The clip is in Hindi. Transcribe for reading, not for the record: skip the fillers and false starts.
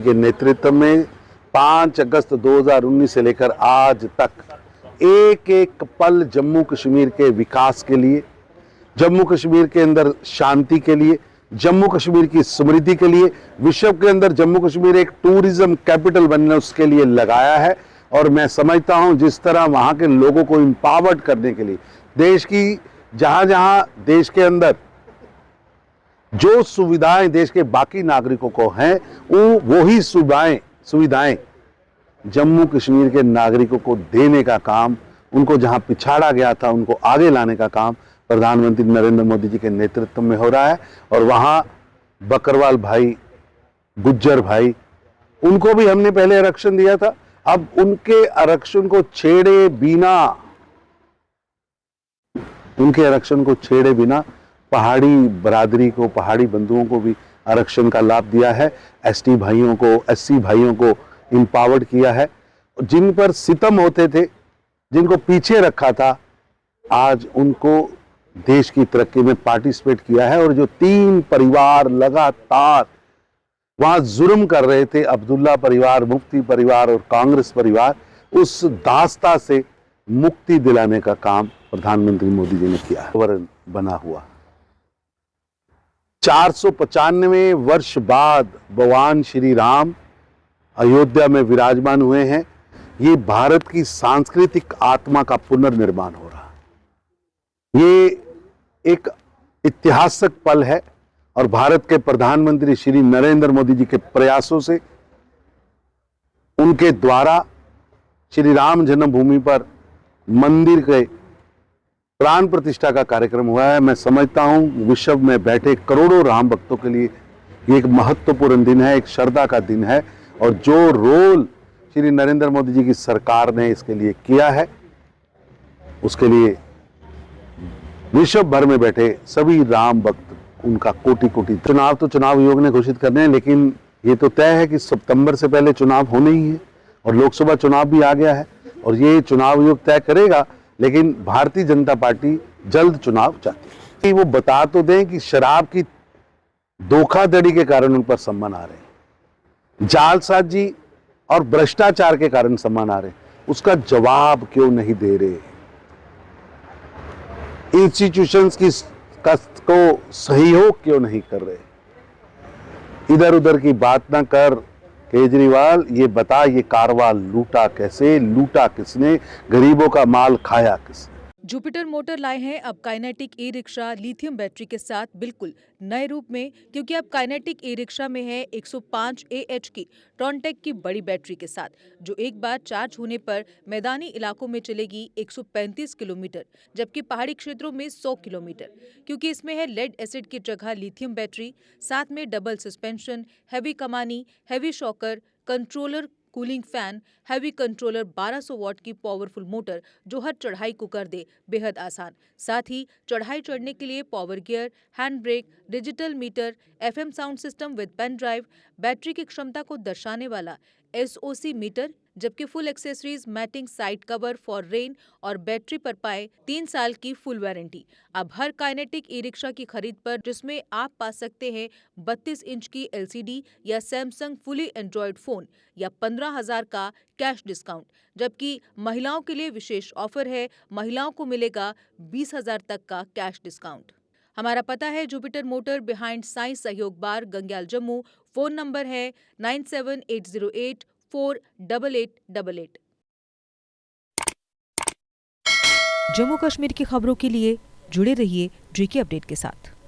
के नेतृत्व में 5 अगस्त 2019 से लेकर आज तक एक एक पल जम्मू कश्मीर के विकास के लिए, जम्मू कश्मीर के अंदर शांति के लिए, जम्मू कश्मीर की समृद्धि के लिए, विश्व के अंदर जम्मू कश्मीर एक टूरिज्म कैपिटल बनने उसके लिए लगाया है। और मैं समझता हूं जिस तरह वहां के लोगों को एम्पावर्ड करने के लिए देश की जहां जहां देश के अंदर जो सुविधाएं देश के बाकी नागरिकों को हैं वो ही सुविधाएं जम्मू कश्मीर के नागरिकों को देने का काम, उनको जहां पिछाड़ा गया था उनको आगे लाने का काम प्रधानमंत्री नरेंद्र मोदी जी के नेतृत्व में हो रहा है। और वहां बकरवाल भाई, गुज्जर भाई, उनको भी हमने पहले आरक्षण दिया था। अब उनके आरक्षण को छेड़े बिना पहाड़ी बरादरी को, पहाड़ी बंधुओं को भी आरक्षण का लाभ दिया है। एसटी भाइयों को, एससी भाइयों को एम्पावर्ड किया है। जिन पर सितम होते थे, जिनको पीछे रखा था, आज उनको देश की तरक्की में पार्टिसिपेट किया है। और जो 3 परिवार लगातार वहां जुर्म कर रहे थे, अब्दुल्ला परिवार, मुफ्ती परिवार और कांग्रेस परिवार, उस दास्ता से मुक्ति दिलाने का काम प्रधानमंत्री मोदी जी ने किया है। वरण बना हुआ 495 वर्ष बाद भगवान श्री राम अयोध्या में विराजमान हुए हैं। ये भारत की सांस्कृतिक आत्मा का पुनर्निर्माण हो रहा है। ये एक ऐतिहासिक पल है और भारत के प्रधानमंत्री श्री नरेंद्र मोदी जी के प्रयासों से, उनके द्वारा श्री राम जन्मभूमि पर मंदिर के प्राण प्रतिष्ठा का कार्यक्रम हुआ है। मैं समझता हूं विश्व में बैठे करोड़ों राम भक्तों के लिए ये एक महत्वपूर्ण दिन है, एक श्रद्धा का दिन है। और जो रोल श्री नरेंद्र मोदी जी की सरकार ने इसके लिए किया है, उसके लिए विश्व भर में बैठे सभी राम भक्त उनका कोटि कोटि। चुनाव तो चुनाव आयोग ने घोषित करने हैं, लेकिन ये तो तय है कि सितंबर से पहले चुनाव होने ही है। और लोकसभा चुनाव भी आ गया है और ये चुनाव आयोग तय करेगा। लेकिन भारतीय जनता पार्टी जल्द चुनाव चाहती है। वो बता तो दें कि शराब की धोखाधड़ी के कारण उन पर सम्मान आ रहे हैं, जालसाजी और भ्रष्टाचार के कारण सम्मान आ रहे हैं, उसका जवाब क्यों नहीं दे रहे? इंस्टीट्यूशंस की को सहयोग क्यों नहीं कर रहे? इधर उधर की बात ना कर केजरीवाल, ये बता ये कारवा लूटा कैसे, लूटा किसने, गरीबों का माल खाया किसने? जुपिटर मोटर लाए हैं अब kinetic e rickshaw lithium battery के साथ बिल्कुल नए रूप में, क्योंकि अब काइनेटिक ई रिक्शा में है 105 AH की ट्रॉनटेक की बड़ी बैटरी के साथ, जो एक बार चार्ज होने पर मैदानी इलाकों में चलेगी 135 किलोमीटर, जबकि पहाड़ी क्षेत्रों में 100 किलोमीटर। क्योंकि इसमें है लेड एसिड की जगह लिथियम बैटरी, साथ में डबल सस्पेंशन, हैवी कमानी, heavy shocker, controller, cooling fan, heavy controller, 1200 what की पावरफुल मोटर जो हर चढ़ाई को कर दे बेहद आसान। साथ ही चढ़ाई चढ़ने के लिए power gear, hand brake, digital meter, FM sound system with pen drive, battery की क्षमता को दर्शाने वाला SOC मीटर, जबकि full accessories, matting, side cover for rain और बैटरी पर पाए 3 साल की फुल वारंटी। अब हर काइनेटिक ई रिक्शा की खरीद पर जिसमें आप पा सकते हैं 32 इंच की LCD या सैमसंग फुली एंड्रॉयड फोन या 15,000 का कैश डिस्काउंट, जबकि महिलाओं के लिए विशेष ऑफर है, महिलाओं को मिलेगा 20,000 तक का कैश डिस्काउंट। हमारा पता है जुपिटर मोटर बिहाइंड साई सहयोग बार, गंग्याल, जम्मू। फोन नंबर है 9780848888। जम्मू कश्मीर की खबरों के लिए जुड़े रहिए JK अपडेट के साथ।